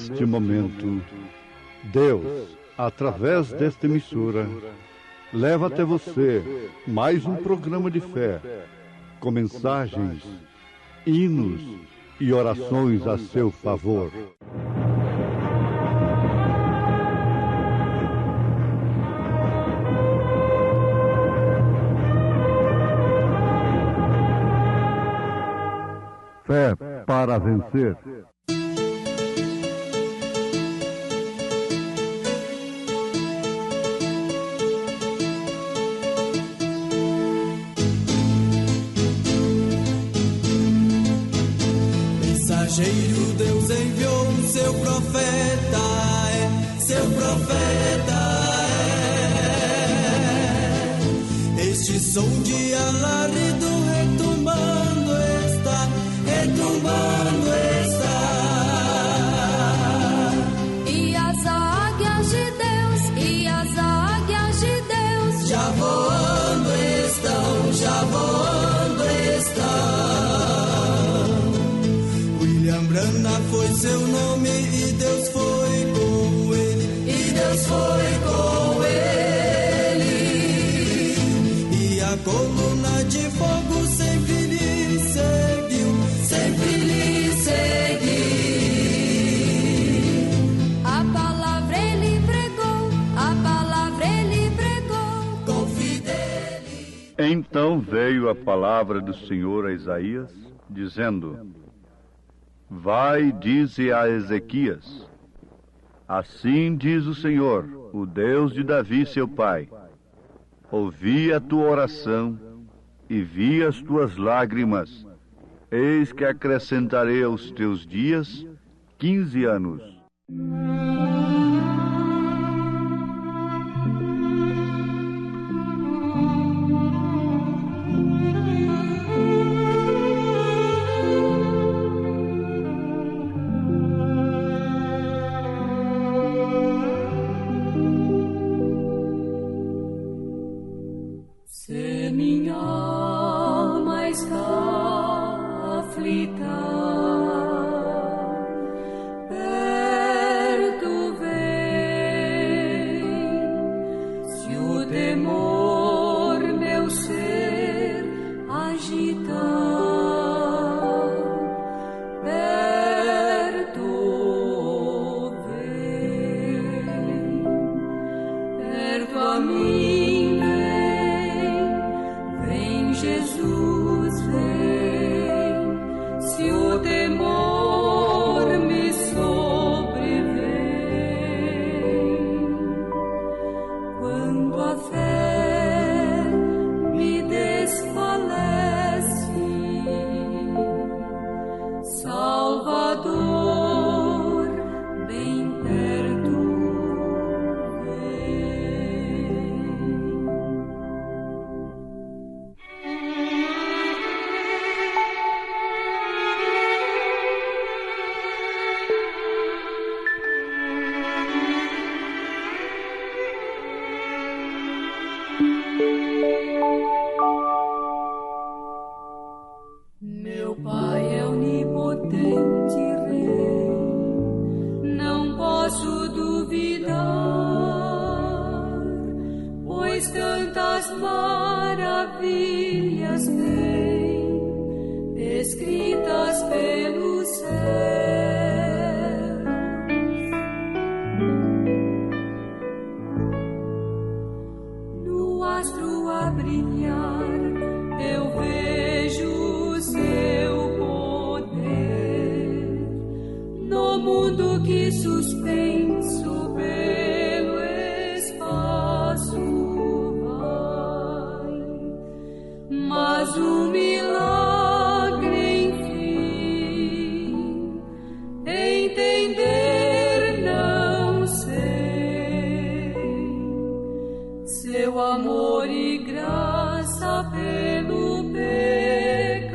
neste momento, Deus, através desta emissora, leva até você mais um programa de fé, com mensagens, hinos e orações a seu favor. Fé para vencer. Mensageiro, Deus enviou seu profeta, seu profeta Este som de alarido retumbando está, E as águias de Deus, já voando estão. William Branham foi seu nome e Deus foi com ele, E a coluna de fogo sempre lhe seguiu. A palavra ele pregou, Com fidelidade. Então veio a palavra do Senhor a Isaías, dizendo: Vai, dize a Ezequias, assim diz o Senhor, o Deus de Davi seu pai: ouvi a tua oração e vi as tuas lágrimas, eis que acrescentarei aos teus dias 15 anos. se minha alma está aflita, perto vem, se o temor meu ser agita, perto vem, perto a mim vem, Jesus vem, se o temor me sobrevém, quando a fé me desfalece, Salvador bem perto vem. Meu Pai é onipotente Rei, não posso duvidar, pois tantas maravilhas tem, escritas pelos céus. No astro a brilhar, eu vejo seu poder, no mundo que suspenso pelo espaço vai, mas o milagre enfim entender não sei, seu amor e graça pelo pecador.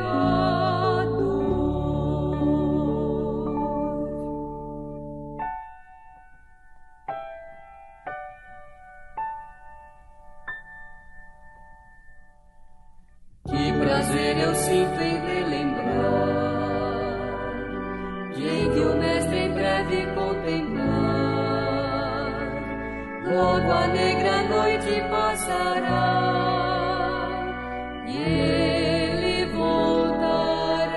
Que prazer eu sinto em relembrar que em que o Mestre em breve contemplou logo a negra noite passará e ele voltará.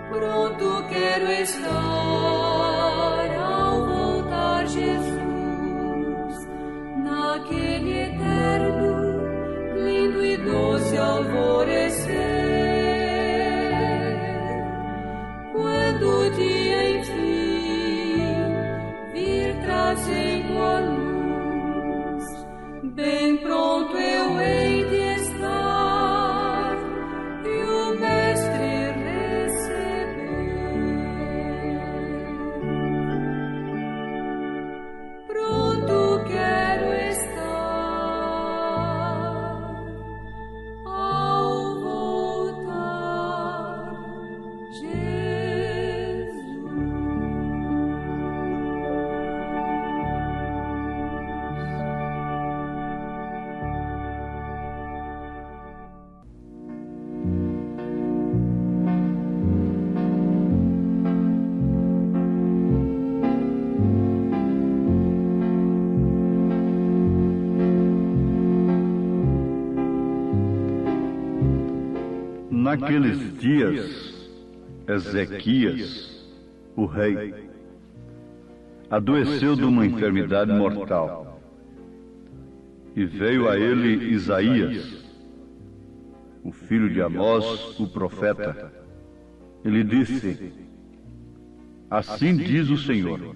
Pronto quero estar ao voltar, Jesus, naquele eterno, lindo e doce alvorecer, quando o dia enfim vir trazendo a luz, bem pronto eu hei de estar e o Mestre receber. Pronto quero estar ao voltar, Jesus. Naqueles dias, Ezequias, o rei, adoeceu de uma enfermidade mortal. E veio a ele Isaías, o filho de Amós, o profeta. Ele disse: Assim diz o Senhor,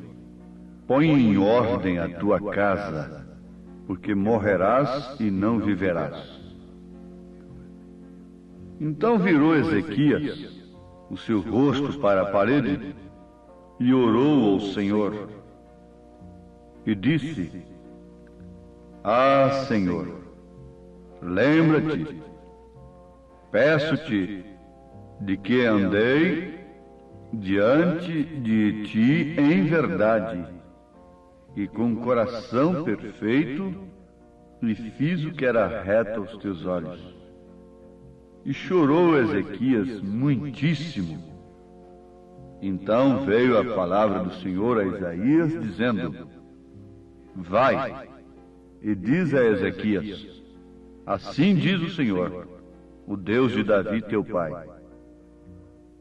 põe em ordem a tua casa, porque morrerás e não viverás. Então virou Ezequias o seu rosto para a parede e orou ao Senhor. E disse: Ah, Senhor, lembra-te, peço-te, de que andei diante de ti em verdade e com coração perfeito, e fiz o que era reto aos teus olhos. E chorou Ezequias muitíssimo. Então veio a palavra do Senhor a Isaías, dizendo: Vai, e diz a Ezequias: Assim diz o Senhor, o Deus de Davi teu pai: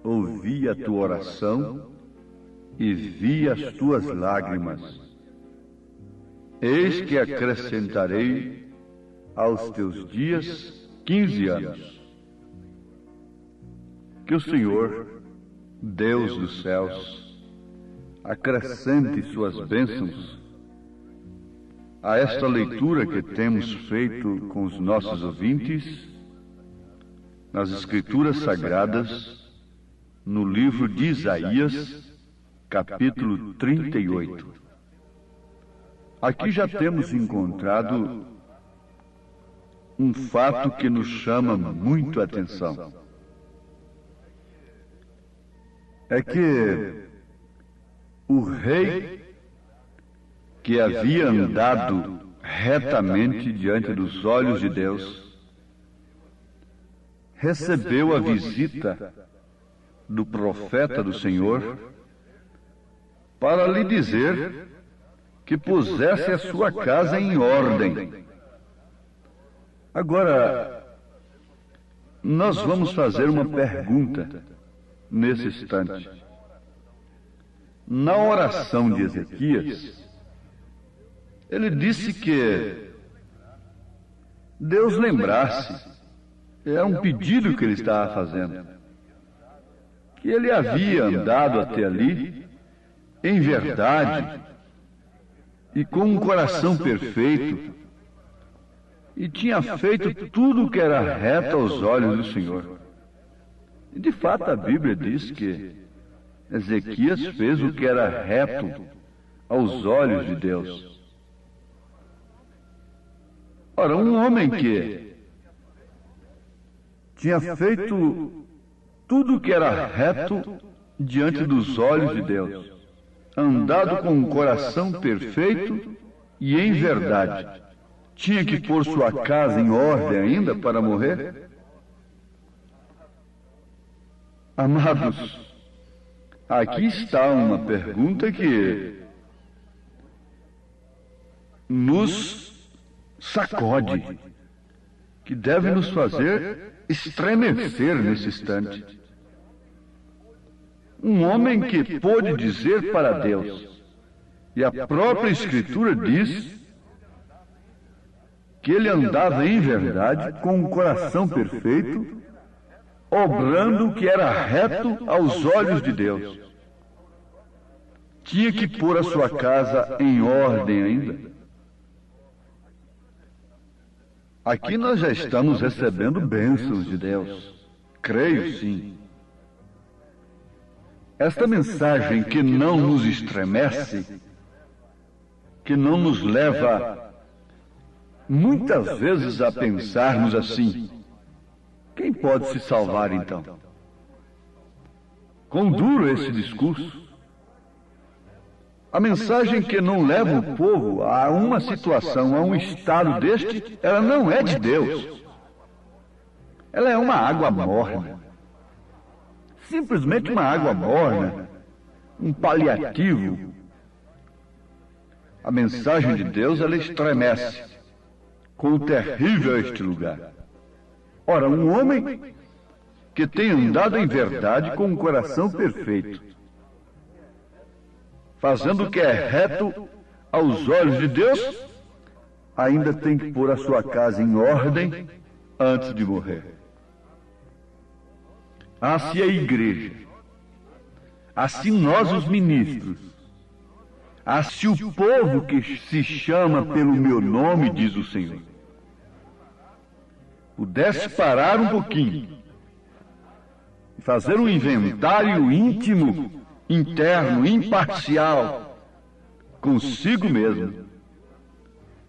Ouvi a tua oração e vi as tuas lágrimas. Eis que acrescentarei aos teus dias 15 anos. Que o Senhor, Deus dos céus, acrescente suas bênçãos a esta leitura que temos feito com os nossos ouvintes nas Escrituras Sagradas, no livro de Isaías, capítulo 38. Aqui já temos encontrado um fato que nos chama muito a atenção. É que o rei, que havia andado retamente diante dos olhos de Deus, recebeu a visita do profeta do Senhor para lhe dizer que pusesse a sua casa em ordem. Agora, nós vamos fazer uma pergunta nesse instante. Na oração de Ezequias, ele disse que Deus lembrasse, é um pedido que ele estava fazendo, que ele havia andado até ali em verdade e com um coração perfeito e tinha feito tudo o que era reto aos olhos do Senhor. E de fato a Bíblia diz que Ezequias fez o que era reto aos olhos de Deus. Ora, um homem que tinha feito tudo o que era reto diante dos olhos de Deus, andado com um coração perfeito e em verdade, tinha que pôr sua casa em ordem ainda para morrer? Amados, Aqui está uma pergunta que nos sacode, que deve nos fazer estremecer nesse instante. Um homem que pôde dizer para Deus, e a própria Escritura diz que ele andava em verdade com um coração perfeito, obrando o que era reto aos olhos de Deus. Tinha que pôr a sua casa em ordem ainda. Aqui nós já estamos recebendo bênçãos de Deus. Creio sim. Esta mensagem que não nos estremece, que não nos leva muitas vezes a pensarmos assim: quem pode se salvar então? Quão duro esse discurso. A mensagem que não leva o povo a uma situação, a um estado deste, ela não é de Deus. Ela é uma água morna. Simplesmente uma água morna, um paliativo. A mensagem de Deus, ela estremece. Quão terrível é este lugar. Ora, um homem que tem andado em verdade com um coração perfeito, fazendo o que é reto aos olhos de Deus, ainda tem que pôr a sua casa em ordem antes de morrer. Se a igreja, assim nós os ministros, se o povo que se chama pelo meu nome, diz o Senhor, pudesse parar um pouquinho e fazer um inventário íntimo, interno, imparcial, consigo mesmo,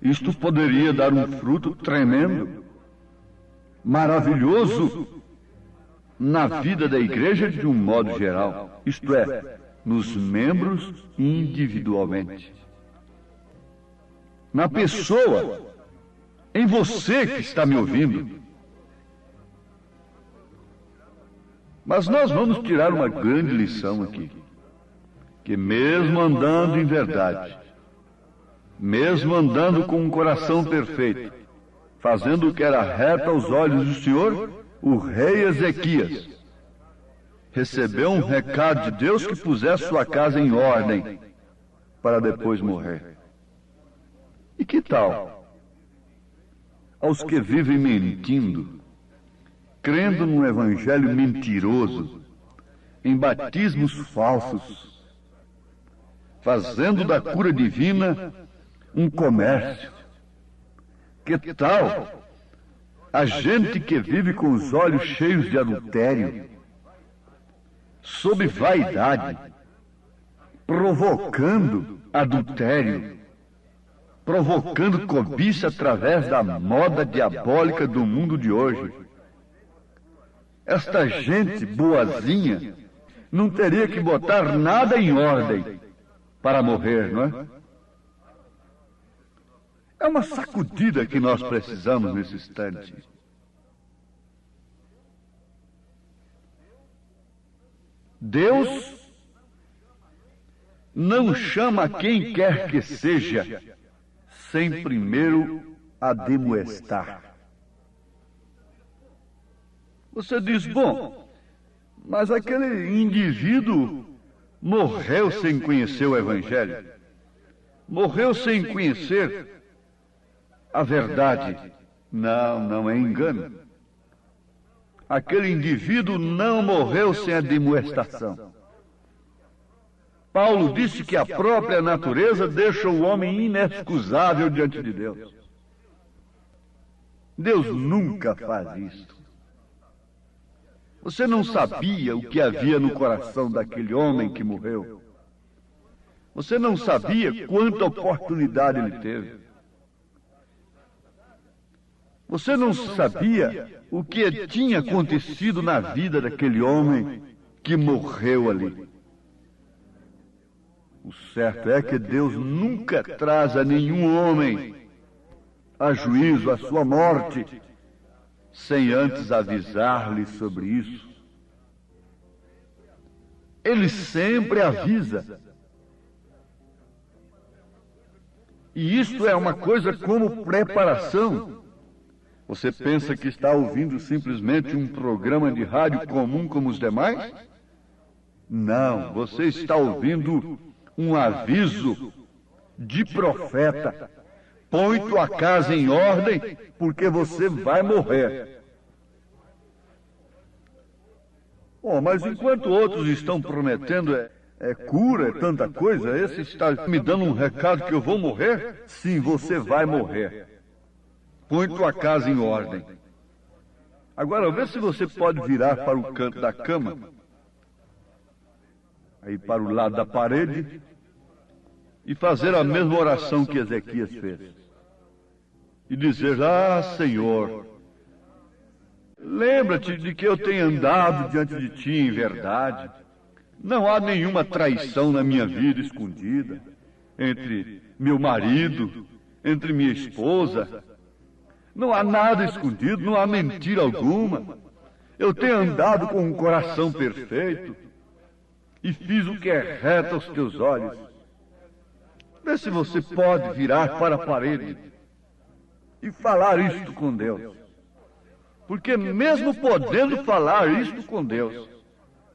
isto poderia dar um fruto tremendo, maravilhoso, na vida da igreja de um modo geral, isto é, nos membros individualmente. Na pessoa, em você que está me ouvindo. Mas nós vamos tirar uma grande lição aqui, que mesmo andando em verdade, mesmo andando com um coração perfeito, fazendo o que era reto aos olhos do Senhor, o rei Ezequias recebeu um recado de Deus que pusesse sua casa em ordem para depois morrer. E que tal aos que vivem mentindo, crendo num evangelho mentiroso, em batismos falsos, fazendo da cura divina um comércio? Que tal a gente que vive com os olhos cheios de adultério, sob vaidade, provocando adultério, provocando cobiça através da moda diabólica do mundo de hoje? Esta gente boazinha não teria que botar nada em ordem para morrer, não é? É uma sacudida que nós precisamos nesse instante. Deus não chama quem quer que seja sem primeiro admoestar. Você diz, bom, mas aquele indivíduo morreu sem conhecer o Evangelho, morreu sem conhecer a verdade. Não é engano. Aquele indivíduo não morreu sem a admoestação. Paulo disse que a própria natureza deixa o homem inexcusável diante de Deus. Deus nunca faz isso. Você não sabia o que havia no coração daquele homem que morreu. Você não sabia quanta oportunidade ele teve. Você não sabia o que tinha acontecido na vida daquele homem que morreu ali. O certo é que Deus nunca traz a nenhum homem a juízo, a sua morte, sem antes avisar-lhe sobre isso. Ele sempre avisa. E isto é uma coisa como preparação. Você pensa que está ouvindo simplesmente um programa de rádio comum como os demais? Não, você está ouvindo um aviso de profeta. Põe tua casa em ordem, porque você vai morrer. Oh, mas enquanto outros estão prometendo cura, tanta coisa, esse está me dando um recado que eu vou morrer? Sim, você vai morrer. Põe tua casa em ordem. Agora, vê se você pode virar para o canto da cama, aí para o lado da parede, e fazer a mesma oração que Ezequias fez. E dizer: ah, Senhor, lembra-te de que eu tenho andado diante de ti em verdade. Não há nenhuma traição na minha vida escondida, entre meu marido, entre minha esposa. Não há nada escondido, não há mentira alguma. Eu tenho andado com um coração perfeito e fiz o que é reto aos teus olhos. Vê se você pode virar para a parede e falar isto com Deus. Porque mesmo podendo falar isto com Deus,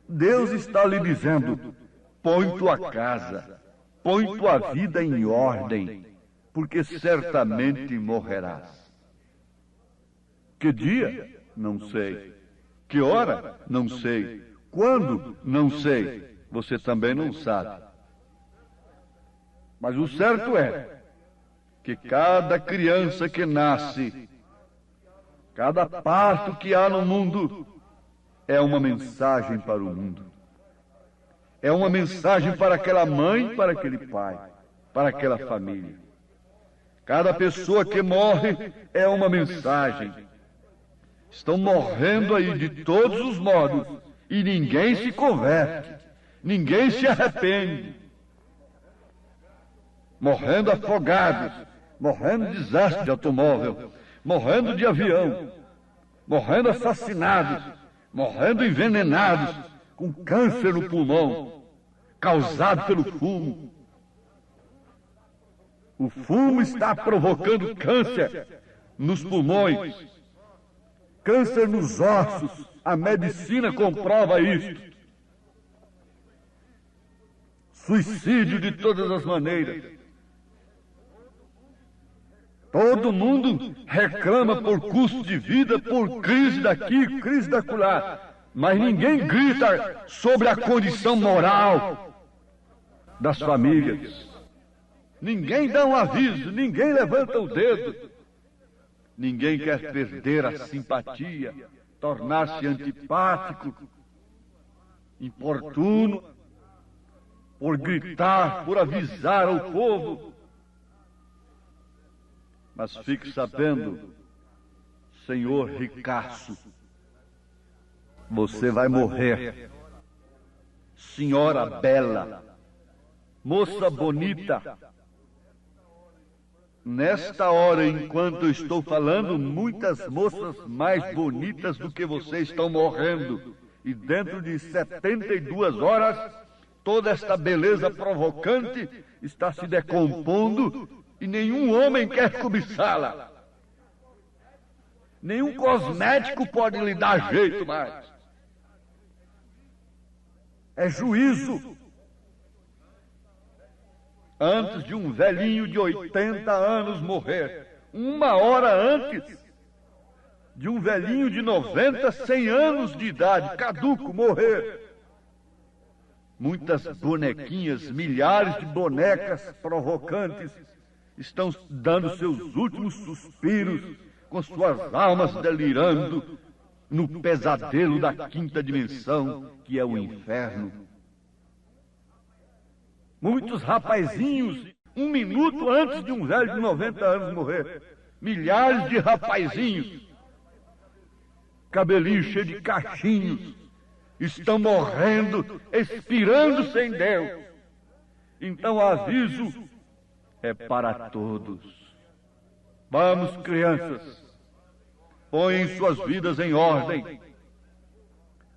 Deus está lhe dizendo: põe tua casa, põe tua vida em ordem, porque certamente morrerás. Que dia? Não sei. Que hora? Não sei. Quando? Não sei. Você também não sabe. Mas o certo é que cada criança que nasce, cada parto que há no mundo, é uma mensagem para o mundo. É uma mensagem para aquela mãe, para aquele pai, para aquela família. Cada pessoa que morre é uma mensagem. Estão morrendo aí de todos os modos e ninguém se converte, ninguém se arrepende. Morrendo afogados, morrendo de desastre de automóvel, morrendo de avião, morrendo assassinados, morrendo envenenados, com câncer no pulmão, causado pelo fumo. O fumo está provocando câncer nos pulmões, câncer nos ossos. A medicina comprova isto. Suicídio de todas as maneiras. Todo mundo reclama por custo de vida, por crise daqui, crise dacolá. Mas ninguém grita sobre a condição moral das famílias. Ninguém dá um aviso, ninguém levanta o dedo. Ninguém quer perder a simpatia, tornar-se antipático, importuno, por gritar, por avisar ao povo. Mas fique sabendo, senhor ricaço, você vai morrer. Senhora bela, moça bonita, nesta hora, enquanto eu estou falando, muitas moças mais bonitas do que você estão morrendo. E dentro de 72 horas, toda esta beleza provocante está se decompondo e nenhum homem quer cobiçá-la. Nenhum cosmético pode lhe dar jeito mais. É juízo. Antes de um velhinho de 80 anos morrer, uma hora antes de um velhinho de 90, 100 anos de idade, caduco, morrer, muitas bonequinhas, milhares de bonecas provocantes estão dando seus últimos suspiros, com suas almas delirando no pesadelo da quinta dimensão, que é o inferno. Muitos rapazinhos, um minuto antes de um velho de 90 anos morrer, milhares de rapazinhos, cabelinho cheio de cachinhos, estão morrendo, expirando sem Deus. Então o aviso é para todos. Vamos, crianças, põem suas vidas em ordem.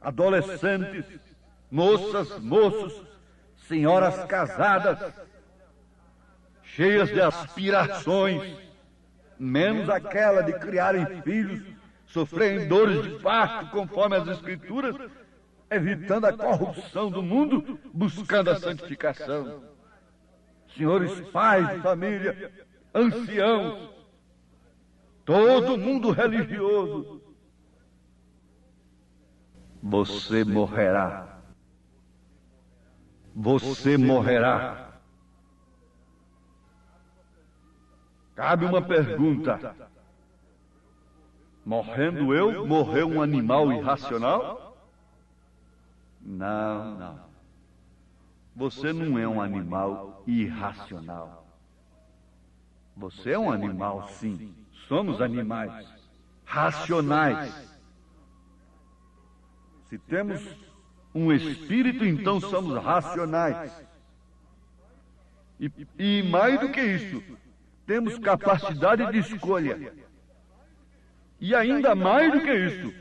Adolescentes, moças, moços, senhoras casadas, cheias de aspirações, menos aquela de criarem filhos, sofrerem dores de parto, conforme as Escrituras, evitando a corrupção do mundo, buscando a santificação. Senhores pais de família, anciãos, todo mundo religioso, você morrerá. Você morrerá. Cabe uma pergunta: morrendo eu, morreu um animal irracional? Não, não. Você não é um animal irracional. Você é um animal, sim. Somos animais racionais. Se temos um espírito, então somos racionais. E mais do que isso, temos capacidade de escolha. E ainda mais do que isso,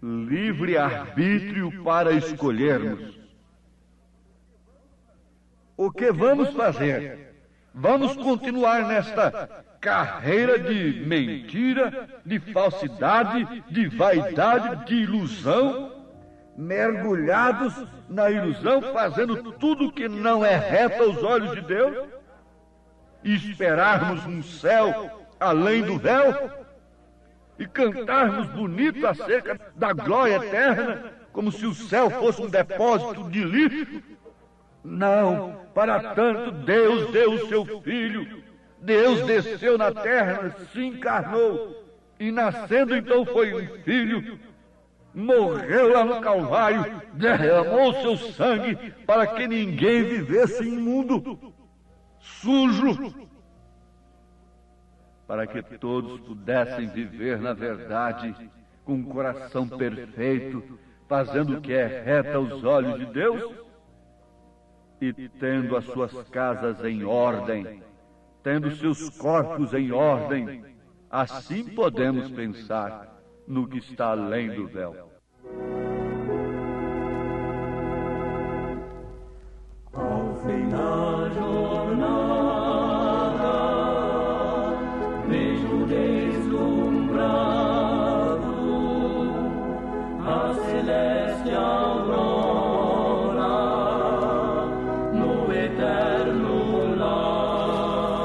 livre-arbítrio para escolhermos. O que vamos fazer? Vamos continuar nesta carreira de mentira, de falsidade, de vaidade, de ilusão, mergulhados na ilusão, fazendo tudo que não é reto aos olhos de Deus, e esperarmos um céu além do véu, e cantarmos bonito acerca da glória eterna, como se o céu fosse um depósito de lixo? Não, para tanto Deus deu o seu Filho, Deus desceu na terra, se encarnou, e nascendo então foi um filho, morreu lá no Calvário, derramou seu sangue para que ninguém vivesse imundo, sujo, para que todos pudessem viver na verdade, com um coração perfeito, fazendo o que é reto aos olhos de Deus e tendo as suas casas em ordem, tendo seus corpos em ordem. Assim podemos pensar no que está além do véu. Ao fim da jornada, vejo deslumbrado a celeste aurora no eterno lar,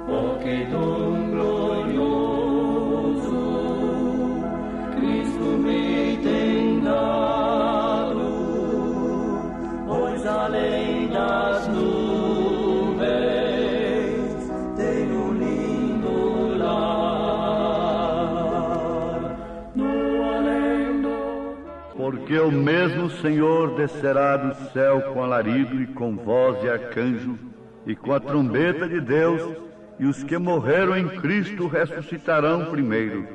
porque dom glorioso Cristo me tem dado, pois além das nuvens tem um lindo lar, no além do... Porque o mesmo Senhor descerá do céu com alarido e com voz de arcanjo e com a trombeta de Deus, e os que morreram em Cristo ressuscitarão primeiro.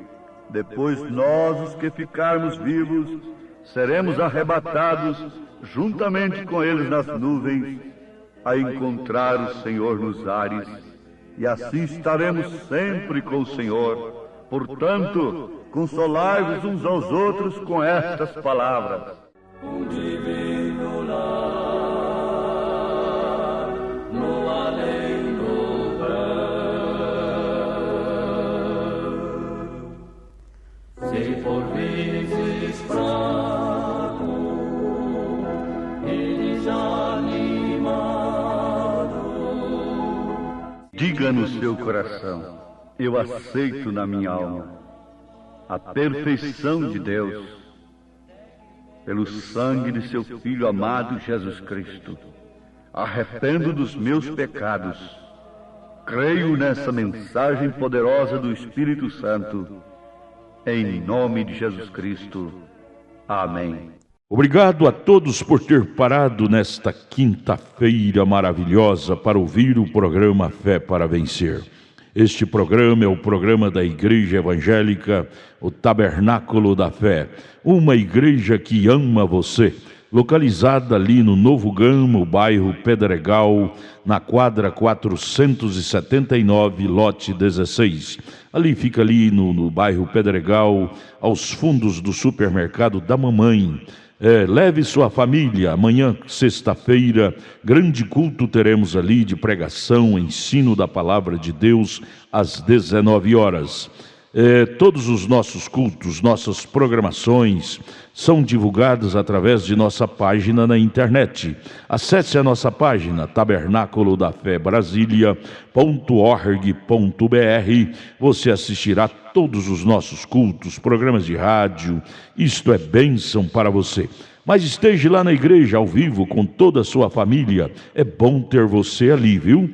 Depois nós, os que ficarmos vivos, seremos arrebatados juntamente com eles nas nuvens, a encontrar o Senhor nos ares, e assim estaremos sempre com o Senhor. Portanto, consolai-vos uns aos outros com estas palavras. Um divino lar, no além do véu. Se por vezes fraco e desanimado, Diga no seu coração: eu aceito na minha alma a perfeição de Deus, pelo sangue de seu Filho amado Jesus Cristo. Arrependo dos meus pecados. Creio nessa mensagem poderosa do Espírito Santo. Em nome de Jesus Cristo. Amém. Obrigado a todos por ter parado nesta quinta-feira maravilhosa para ouvir o programa Fé para Vencer. Este programa é o programa da Igreja Evangélica, o Tabernáculo da Fé, uma igreja que ama você, localizada ali no Novo Gama, o bairro Pedregal, na quadra 479, lote 16. Ali fica ali no bairro Pedregal, aos fundos do supermercado da Mamãe. Leve sua família. Amanhã, sexta-feira, grande culto teremos ali de pregação, ensino da palavra de Deus às 19 horas. Todos os nossos cultos, nossas programações são divulgadas através de nossa página na internet. Acesse a nossa página tabernaculodafebrasilia.org.br. Você assistirá todos os nossos cultos, programas de rádio. Isto é bênção para você. Mas esteja lá na igreja ao vivo com toda a sua família. É bom ter você ali, viu?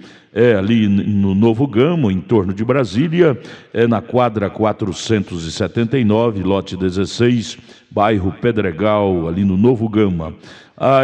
Ali no Novo Gama, em torno de Brasília, na quadra 479, lote 16, bairro Pedregal, ali no Novo Gama.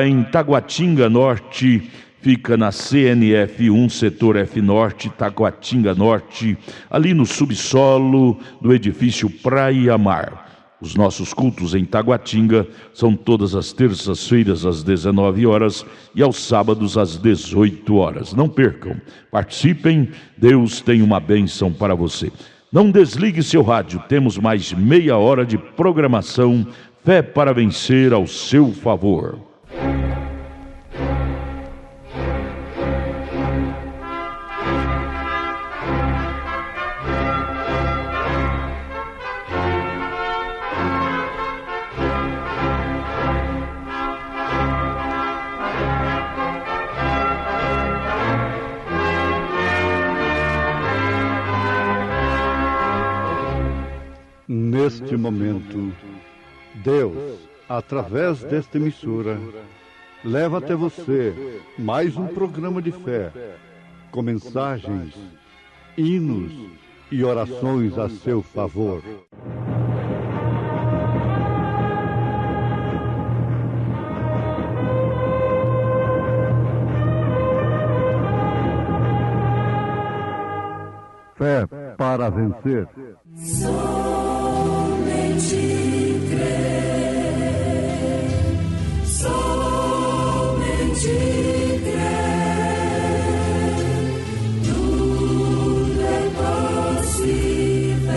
Em Taguatinga Norte, fica na CNF 1, setor F Norte, Taguatinga Norte, ali no subsolo do edifício Praia Mar. Os nossos cultos em Taguatinga são todas as terças-feiras às 19 horas e aos sábados às 18 horas. Não percam, participem, Deus tem uma bênção para você. Não desligue seu rádio, temos mais meia hora de programação Fé para Vencer ao seu favor. Neste momento, Deus, através desta emissora, leva até você mais um programa de fé, com mensagens, hinos e orações a seu favor. Fé para vencer. Somente crer, somente crer, tudo é possível,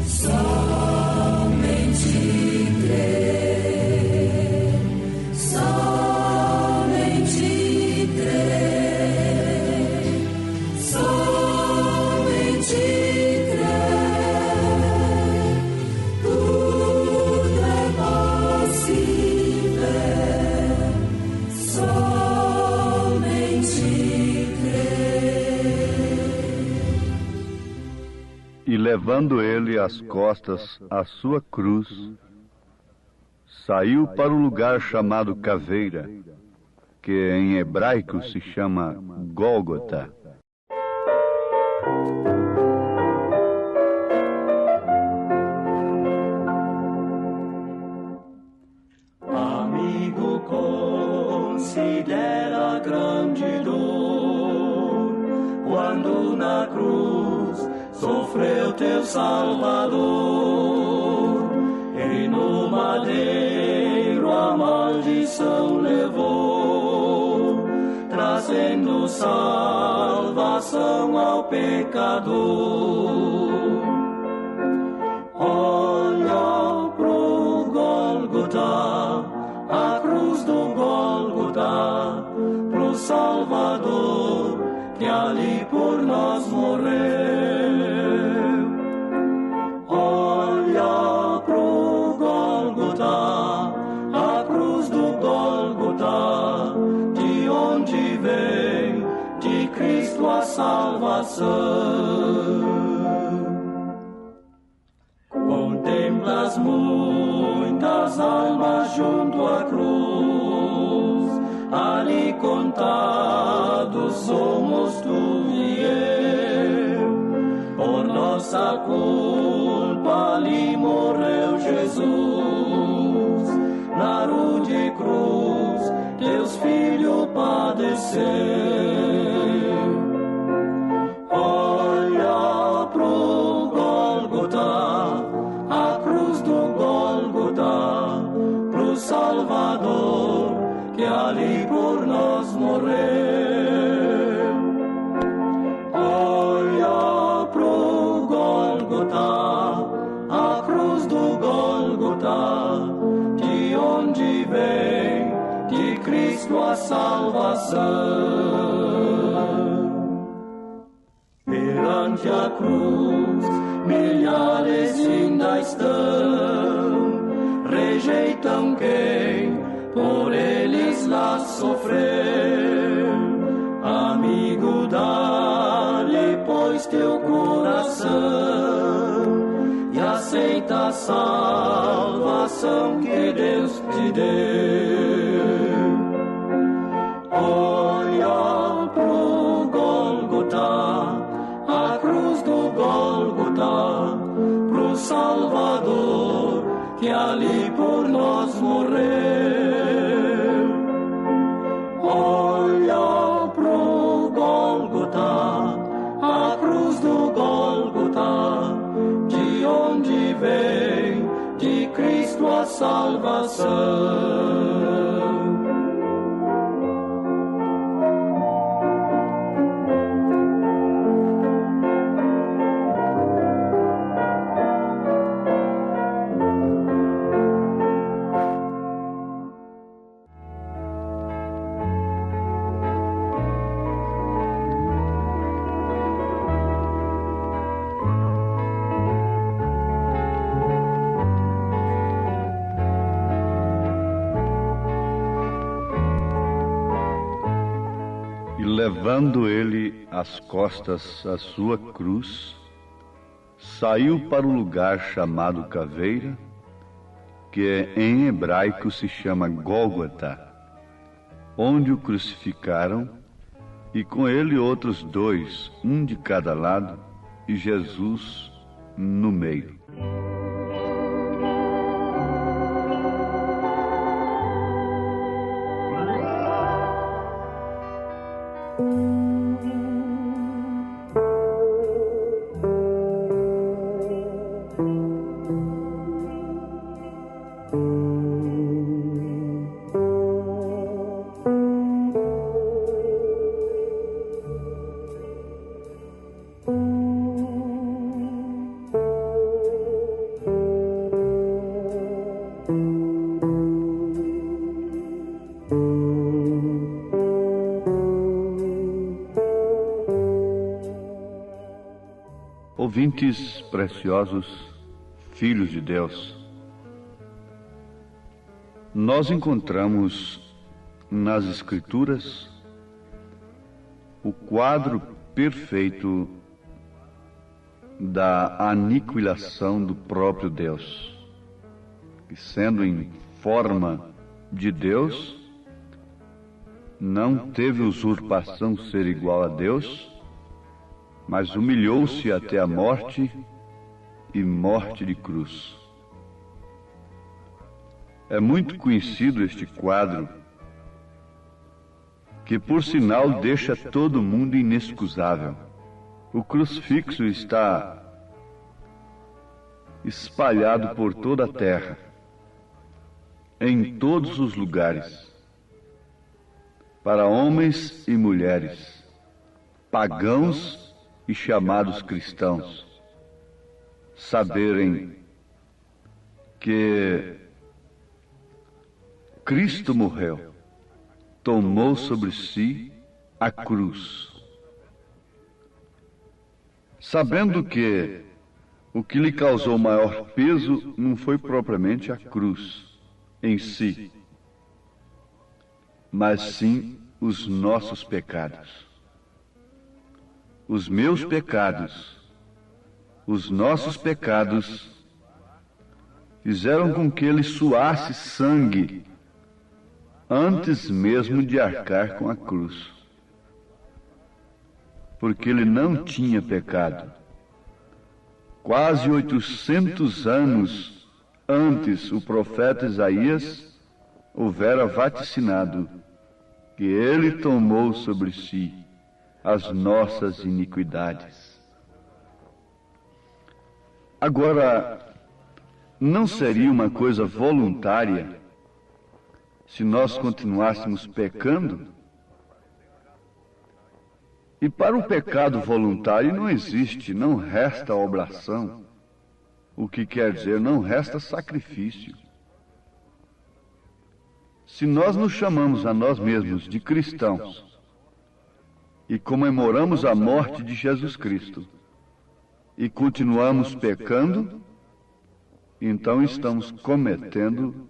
somente crer, somente crer, somente E levando ele às costas a sua cruz, saiu para o lugar chamado Caveira, que em hebraico se chama Gólgota. Amigo, considera grande dor quando na cruz sofreu teu Salvador, e no madeiro a maldição levou, trazendo salvação ao pecador. Olha pro Gólgota, a cruz do Gólgota, pro Salvador, que ali por nós morreu. Olha pro Gólgota, a cruz do Gólgota, de onde vem de Cristo a salvação. Contemplas muitas almas junto à cruz, ali contados somos tu e eu. Por nossa culpa ali morreu Jesus, na rude cruz Deus Filho padeceu. Olha pro Gólgota, a cruz do Gólgota, pro Salvador, que ali por nós morreu. Olha pro Gólgota, a cruz do Gólgota, de Perante a cruz, milhares ainda estão, rejeitam quem por eles lá sofreu. Amigo, dá-lhe, pois, teu coração e aceita a salvação que Deus te deu. Olha pro Gólgota, a cruz do Gólgota, pro Salvador que ali por nós morreu. Olha pro Gólgota, a cruz do Gólgota, de onde vem de Cristo a salvação. Levando ele às costas a sua cruz, saiu para o lugar chamado Caveira, que em hebraico se chama Gólgota, onde o crucificaram, e com ele outros dois, um de cada lado, e Jesus no meio. Ouvintes preciosos, filhos de Deus, nós encontramos nas Escrituras o quadro perfeito da aniquilação do próprio Deus, que, sendo em forma de Deus, não teve usurpação ser igual a Deus, mas humilhou-se até a morte e morte de cruz. É muito conhecido este quadro, que por sinal deixa todo mundo inexcusável. O crucifixo está espalhado por toda a terra, em todos os lugares, para homens e mulheres, pagãos e chamados cristãos, saberem que Cristo morreu, tomou sobre si a cruz, sabendo que o que lhe causou maior peso não foi propriamente a cruz em si, mas sim os nossos pecados. Os meus pecados, os nossos pecados, fizeram com que ele suasse sangue antes mesmo de arcar com a cruz. Porque ele não tinha pecado. Quase 800 anos antes, o profeta Isaías houvera vaticinado que ele tomou sobre si as nossas iniquidades. Agora, não seria uma coisa voluntária se nós continuássemos pecando? E para o pecado voluntário não existe, não resta oblação, o que quer dizer, não resta sacrifício. Se nós nos chamamos a nós mesmos de cristãos e comemoramos a morte de Jesus Cristo e continuamos pecando, então estamos cometendo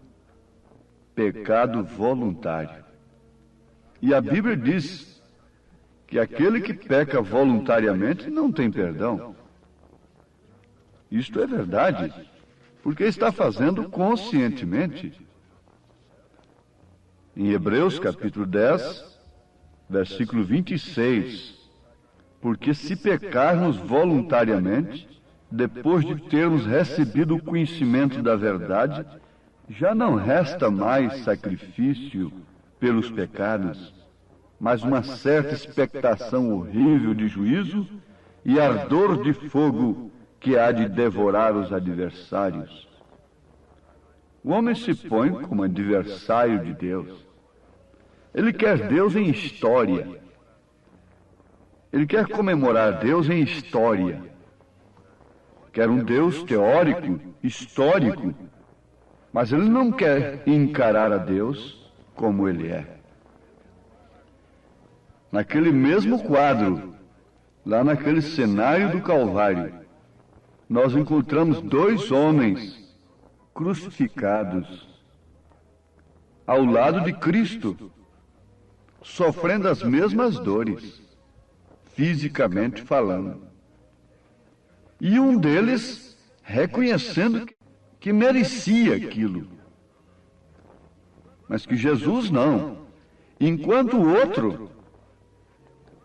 pecado voluntário. E a Bíblia diz que aquele que peca voluntariamente não tem perdão. Isto é verdade, porque está fazendo conscientemente. Em Hebreus capítulo 10, versículo 26, porque se pecarmos voluntariamente, depois de termos recebido o conhecimento da verdade, já não resta mais sacrifício pelos pecados, mas uma certa expectação horrível de juízo e ardor de fogo que há de devorar os adversários. O homem se põe como adversário de Deus. Ele quer Deus em história. Ele quer comemorar Deus em história. Quer um Deus teórico, histórico, mas ele não quer encarar a Deus como ele é. Naquele mesmo quadro, lá naquele cenário do Calvário, nós encontramos dois homens crucificados ao lado de Cristo, sofrendo as mesmas dores, fisicamente falando. E um deles reconhecendo que merecia aquilo, mas que Jesus não. Enquanto o outro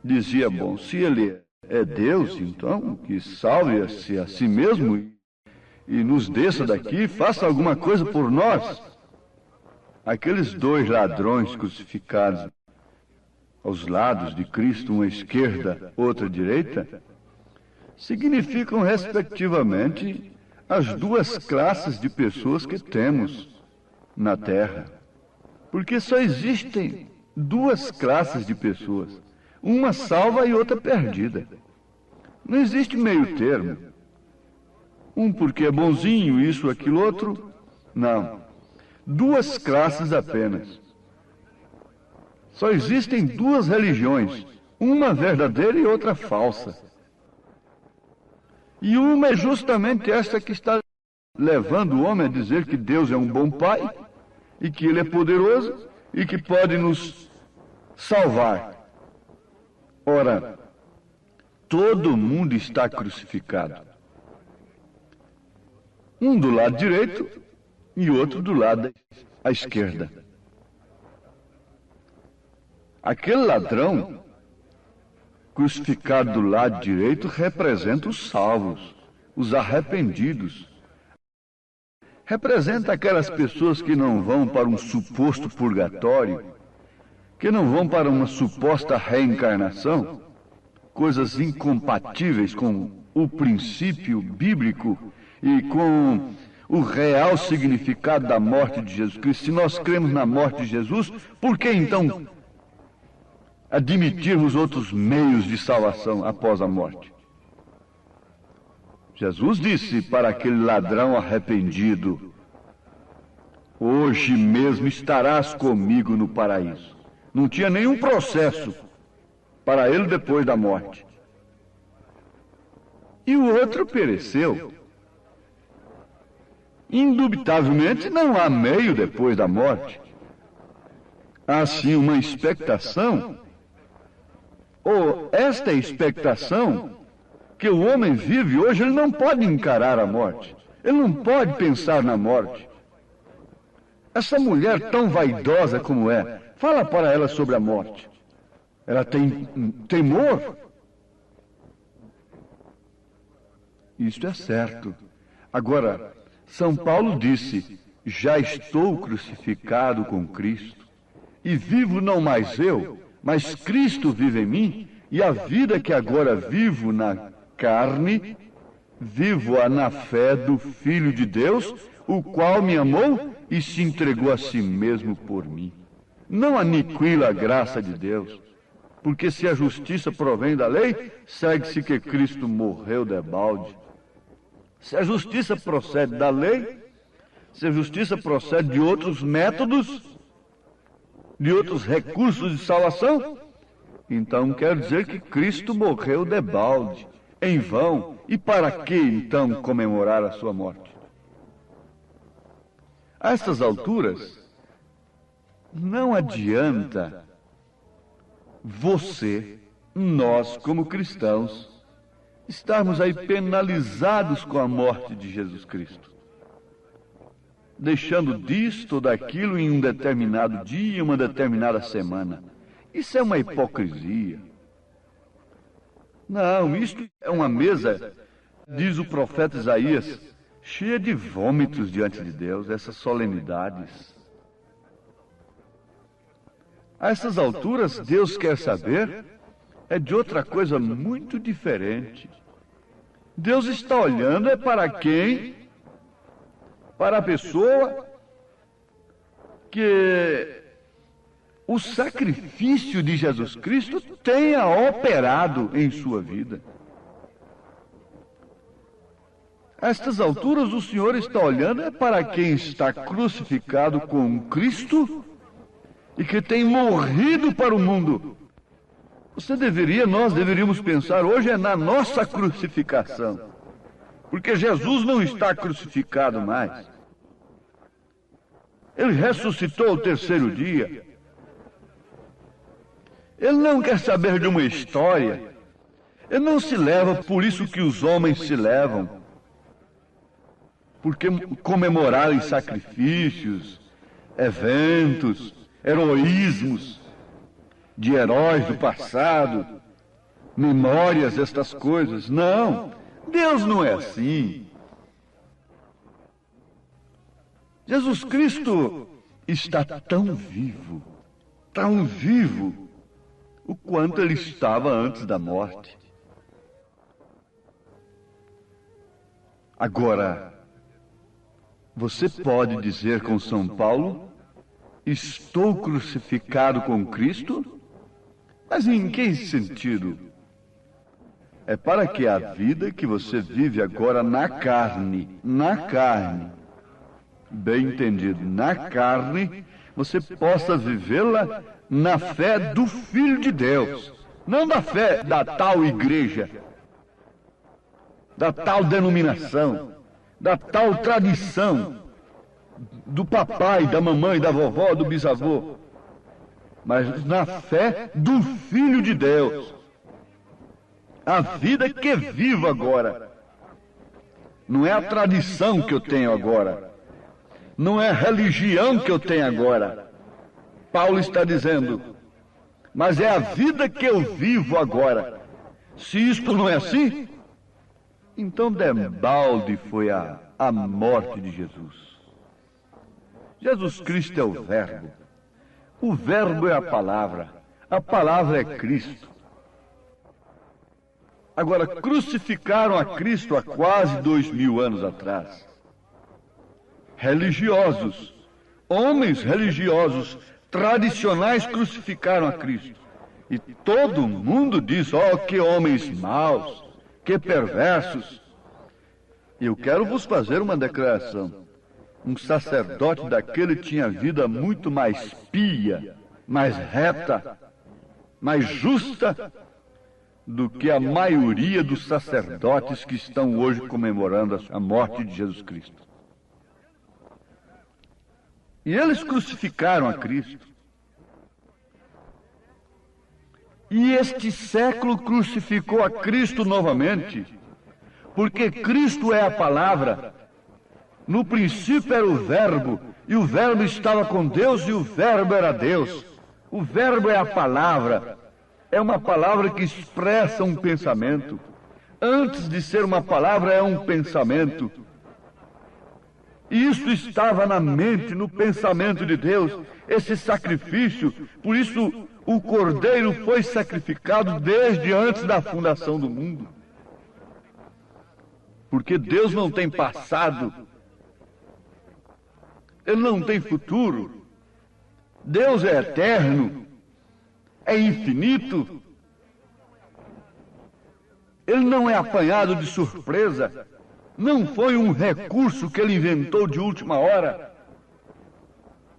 dizia, bom, se ele é Deus, então que salve-se a si mesmo e nos desça daqui, faça alguma coisa por nós. Aqueles dois ladrões crucificados aos lados de Cristo, uma à esquerda, outra à direita, significam, respectivamente, as duas classes de pessoas que temos na Terra. Porque só existem duas classes de pessoas, uma salva e outra perdida. Não existe meio termo. Um porque é bonzinho, isso, aquilo, outro. Não. Duas classes apenas. Só existem duas religiões, uma verdadeira e outra falsa. E uma é justamente esta que está levando o homem a dizer que Deus é um bom pai, e que Ele é poderoso, e que pode nos salvar. Ora, todo mundo está crucificado. Um do lado direito e outro do lado à esquerda. Aquele ladrão crucificado do lado direito representa os salvos, os arrependidos. Representa aquelas pessoas que não vão para um suposto purgatório, que não vão para uma suposta reencarnação, coisas incompatíveis com o princípio bíblico e com o real significado da morte de Jesus Cristo. Se nós cremos na morte de Jesus, por que então admitirmos outros meios de salvação após a morte? Jesus disse para aquele ladrão arrependido, hoje mesmo estarás comigo no paraíso. Não tinha nenhum processo para ele depois da morte. E o outro pereceu. Indubitavelmente não há meio depois da morte. Há sim uma expectação, ou esta expectação que o homem vive hoje. Ele não pode encarar a morte, ele não pode pensar na morte. Essa mulher tão vaidosa como é, fala para ela sobre a morte. Ela tem temor. Isto é certo. Agora, São Paulo disse, já estou crucificado com Cristo, e vivo não mais eu, mas Cristo vive em mim, e a vida que agora vivo na carne, vivo-a na fé do Filho de Deus, o qual me amou e se entregou a si mesmo por mim. Não aniquila a graça de Deus, porque se a justiça provém da lei, segue-se que Cristo morreu debalde. Se a justiça procede da lei, se a justiça procede de outros métodos, de outros recursos de salvação, então quer dizer que Cristo morreu debalde, em vão. E para que então comemorar a sua morte? A estas alturas, não adianta você, nós como cristãos, estarmos aí penalizados com a morte de Jesus Cristo, deixando disto ou daquilo em um determinado dia, uma determinada semana. Isso é uma hipocrisia. Não, isto é uma mesa, diz o profeta Isaías, cheia de vômitos diante de Deus, essas solenidades. A essas alturas, Deus quer saber de outra coisa muito diferente. Deus está olhando para quem? Para a pessoa que o sacrifício de Jesus Cristo tenha operado em sua vida. A estas alturas, o Senhor está olhando para quem está crucificado com Cristo e que tem morrido para o mundo. Nós deveríamos pensar hoje na nossa crucificação, porque Jesus não está crucificado mais. Ele ressuscitou ao terceiro dia. Ele não quer saber de uma história. Ele não se leva por isso que os homens se levam, porque comemorarem sacrifícios, eventos, heroísmos de heróis do passado, memórias destas coisas. Não, Deus não é assim. Jesus Cristo está tão vivo, o quanto ele estava antes da morte. Agora, você pode dizer com São Paulo: estou crucificado com Cristo? Mas em que sentido? É para que a vida que você vive agora na carne, bem entendido, na carne, você possa vivê-la na fé do Filho de Deus, não da fé da tal igreja, da tal denominação, da tal tradição, do papai, da mamãe, da vovó, do bisavô, mas na fé do Filho de Deus. A vida que vivo agora. Não é a tradição que eu tenho agora. Não é a religião que eu tenho agora. Paulo está dizendo, mas é a vida que eu vivo agora. Se isto não é assim, então debalde foi a morte de Jesus. Jesus Cristo é o Verbo. O Verbo é a palavra é Cristo. Agora, crucificaram a Cristo há quase 2000 anos atrás. Religiosos, homens religiosos, tradicionais, crucificaram a Cristo. E todo mundo diz, que homens maus, que perversos. E eu quero vos fazer uma declaração. Um sacerdote daquele tinha vida muito mais pia, mais reta, mais justa do que a maioria dos sacerdotes que estão hoje comemorando a morte de Jesus Cristo. E eles crucificaram a Cristo. E este século crucificou a Cristo novamente, porque Cristo é a palavra. No princípio era o Verbo, e o Verbo estava com Deus, e o Verbo era Deus. O Verbo é a palavra. É uma palavra que expressa um pensamento. Antes de ser uma palavra, é um pensamento. E isso estava na mente, no pensamento de Deus, esse sacrifício. Por isso, o Cordeiro foi sacrificado desde antes da fundação do mundo. Porque Deus não tem passado. Ele não tem futuro. Deus é eterno, é infinito. Ele não é apanhado de surpresa. Não foi um recurso que ele inventou de última hora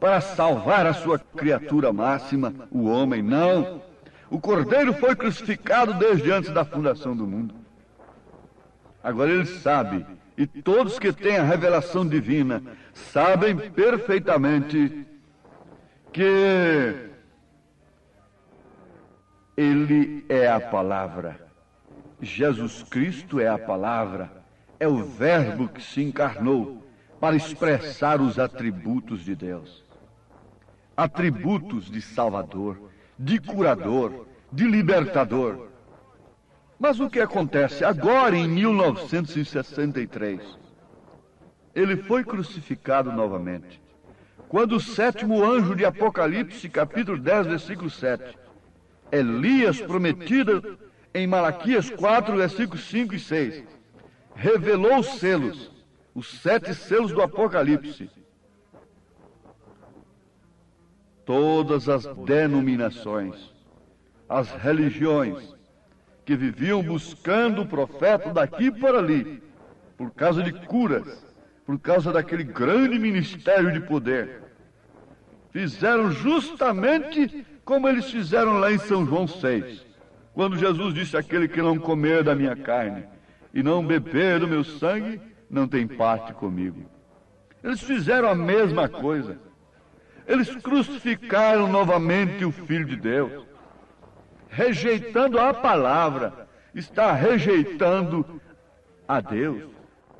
para salvar a sua criatura máxima, o homem. Não. O Cordeiro foi crucificado desde antes da fundação do mundo. Agora ele sabe, e todos que têm a revelação divina sabem perfeitamente que ele é a palavra. Jesus Cristo é a palavra, é o Verbo que se encarnou para expressar os atributos de Deus. Atributos de Salvador, de curador, de libertador. Mas o que acontece agora em 1963? Ele foi crucificado novamente. Quando o sétimo anjo de Apocalipse, capítulo 10, versículo 7, Elias, prometido em Malaquias 4, versículos 5 e 6, revelou os selos, os 7 selos do Apocalipse. Todas as denominações, as religiões que viviam buscando o profeta daqui por ali, por causa de curas, por causa daquele grande ministério de poder, fizeram justamente como eles fizeram lá em São João 6, quando Jesus disse: aquele que não comer da minha carne e não beber do meu sangue, não tem parte comigo. Eles fizeram a mesma coisa. Eles crucificaram novamente o Filho de Deus, rejeitando a palavra, está rejeitando a Deus.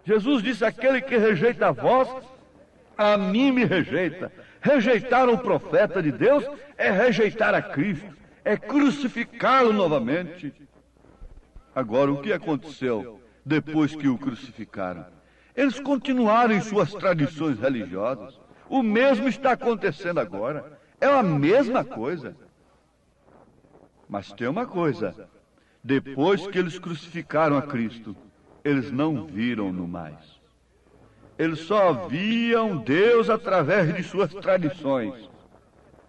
Jesus disse: aquele que rejeita a vós, a mim me rejeita. Rejeitar o profeta de Deus é rejeitar a Cristo, é crucificá-lo novamente. Agora, o que aconteceu depois que o crucificaram? Eles continuaram em suas tradições religiosas. O mesmo está acontecendo agora. É a mesma coisa. Mas tem uma coisa: depois que eles crucificaram a Cristo, eles não viram-no mais. Eles só viam Deus através de suas tradições.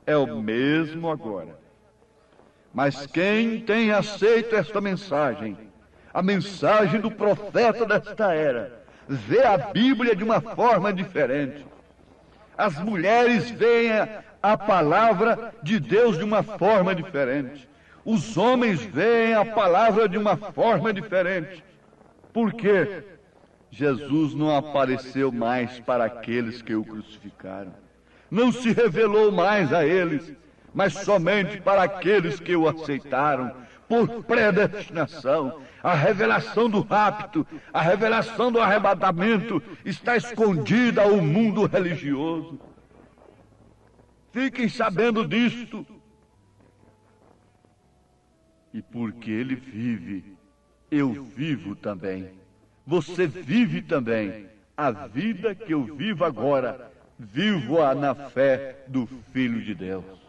É o mesmo agora. Mas quem tem aceito esta mensagem, a mensagem do profeta desta era, vê a Bíblia de uma forma diferente. As mulheres veem a palavra de Deus de uma forma diferente. Os homens veem a palavra de uma forma diferente. Por quê? Jesus não apareceu mais para aqueles que o crucificaram. Não se revelou mais a eles, mas somente para aqueles que o aceitaram por predestinação. A revelação do rapto, a revelação do arrebatamento está escondida ao mundo religioso. Fiquem sabendo disto. E porque ele vive, eu vivo também. Você vive também. A vida que eu vivo agora, vivo-a na fé do Filho de Deus.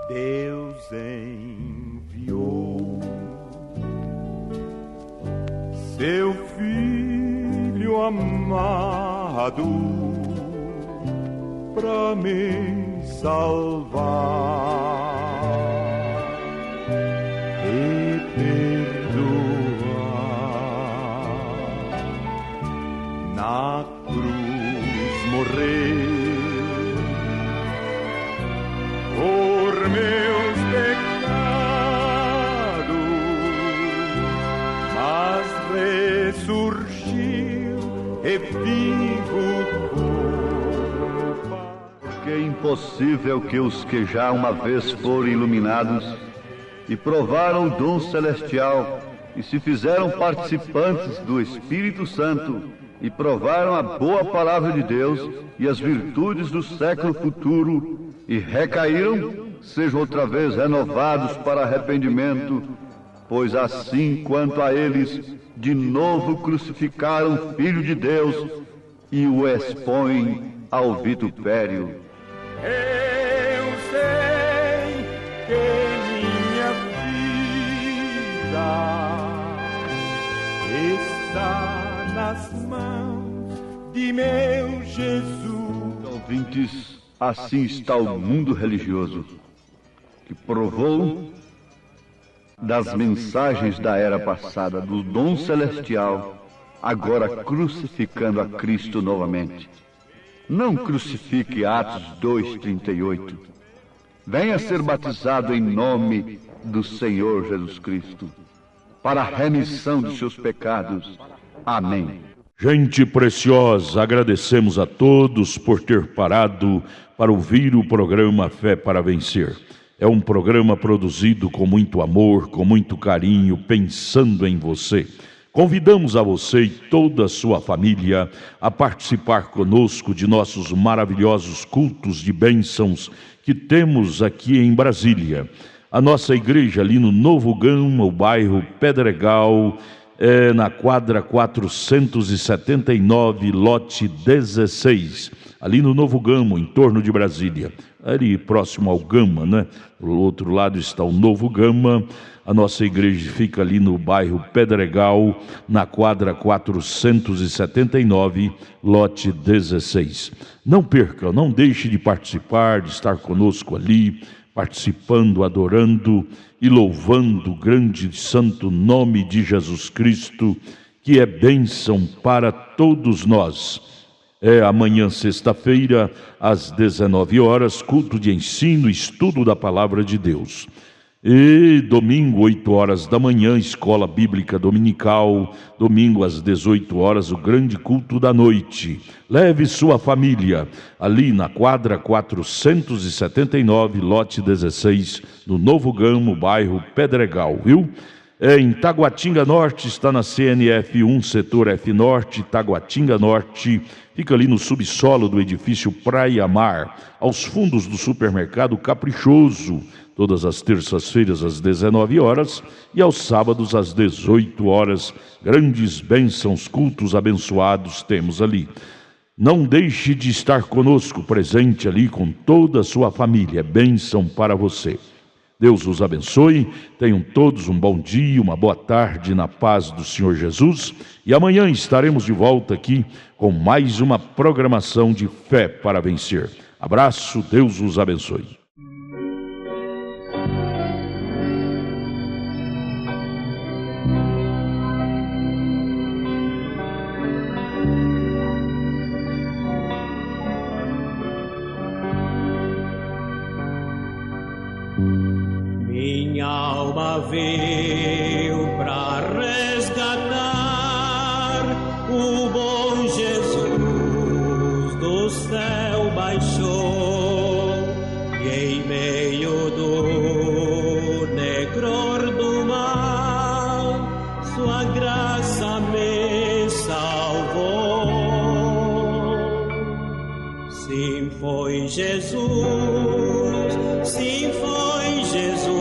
Deus enviou seu Filho amado para me salvar e perdoar. Na cruz morreu por meus pecados, mas ressurgiu e vivo como Pai. Porque é impossível que os que já uma vez foram iluminados e provaram o dom celestial e se fizeram participantes do Espírito Santo e provaram a boa palavra de Deus e as virtudes do século futuro e recaíram, sejam outra vez renovados para arrependimento, pois assim quanto a eles, de novo crucificaram o Filho de Deus e o expõem ao vitupério. Eu sei que minha vida está nas mãos de meu Jesus. Ouvintes, assim está o mundo religioso, que provou das mensagens da era passada, do dom celestial, agora crucificando a Cristo novamente. Não crucifique Atos 2:38. Venha ser batizado em nome do Senhor Jesus Cristo, para a remissão dos seus pecados. Amém. Gente preciosa, agradecemos a todos por ter parado para ouvir o programa Fé para Vencer. É um programa produzido com muito amor, com muito carinho, pensando em você. Convidamos a você e toda a sua família a participar conosco de nossos maravilhosos cultos de bênçãos que temos aqui em Brasília. A nossa igreja ali no Novo Gama, o bairro Pedregal, na quadra 479, lote 16, ali no Novo Gama, em torno de Brasília, ali próximo ao Gama, né? Do outro lado está o Novo Gama. A nossa igreja fica ali no bairro Pedregal, na quadra 479, lote 16. Não perca, não deixe de participar, de estar conosco ali, participando, adorando e louvando o grande e santo nome de Jesus Cristo, que é bênção para todos nós. Amanhã, sexta-feira, às 19 horas, culto de ensino e estudo da Palavra de Deus. E domingo, 8 horas da manhã, escola bíblica dominical. Domingo, às 18 horas, o grande culto da noite. Leve sua família ali na quadra 479, lote 16, no Novo Gama, bairro Pedregal, viu? Em Taguatinga Norte, está na CNF 1, setor F Norte, Taguatinga Norte. Fica ali no subsolo do edifício Praia Mar, aos fundos do supermercado Caprichoso. Todas as terças-feiras às 19 horas e aos sábados às 18 horas. Grandes bênçãos, cultos abençoados temos ali. Não deixe de estar conosco, presente ali com toda a sua família. É bênção para você. Deus os abençoe. Tenham todos um bom dia, uma boa tarde na paz do Senhor Jesus. E amanhã estaremos de volta aqui com mais uma programação de Fé para Vencer. Abraço, Deus os abençoe. Minha alma veio para resgatar, o bom Jesus do céu baixou, e em meio do negror do mar, sua graça me salvou. Sim, foi Jesus, sim, foi Jesus,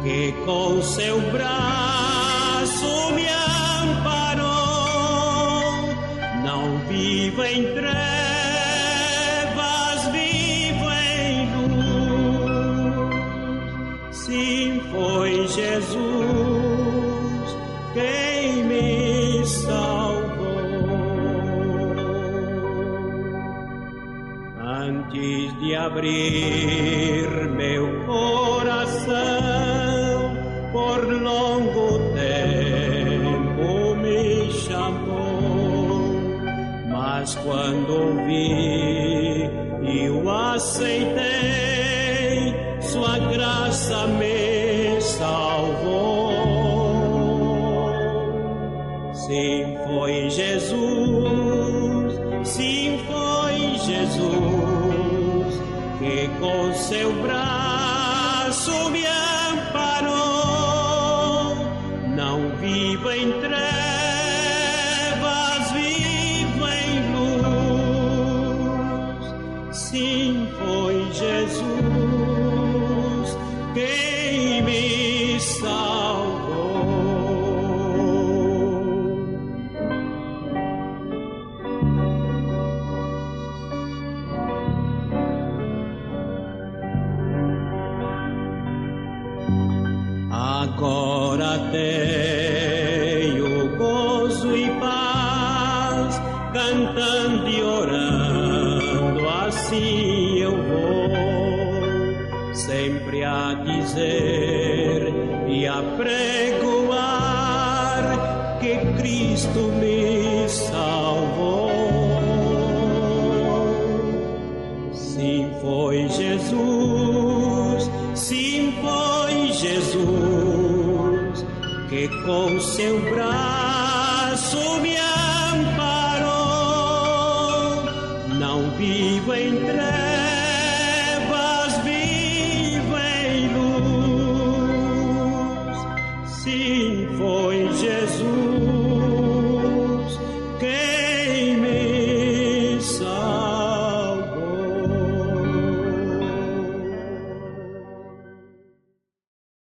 que com seu braço me amparou. Não vivo em trevas, vivo em luz. Sim, foi Jesus quem me salvou. Antes de abrir meu coração, por longo tempo me chamou, mas quando ouvi e o aceitei, sua graça me salvou. Sim, foi Jesus, sim, foi Jesus, que com seu braço me amparou. Não vivo em trevas, vivo em luz. Sim, foi Jesus quem me salvou. Agora tenho gozo e paz, cantando e orando, assim eu vou. Sei dizer e a pregoar que Cristo me salvou. Sim, foi Jesus, sim, foi Jesus, que com seu braço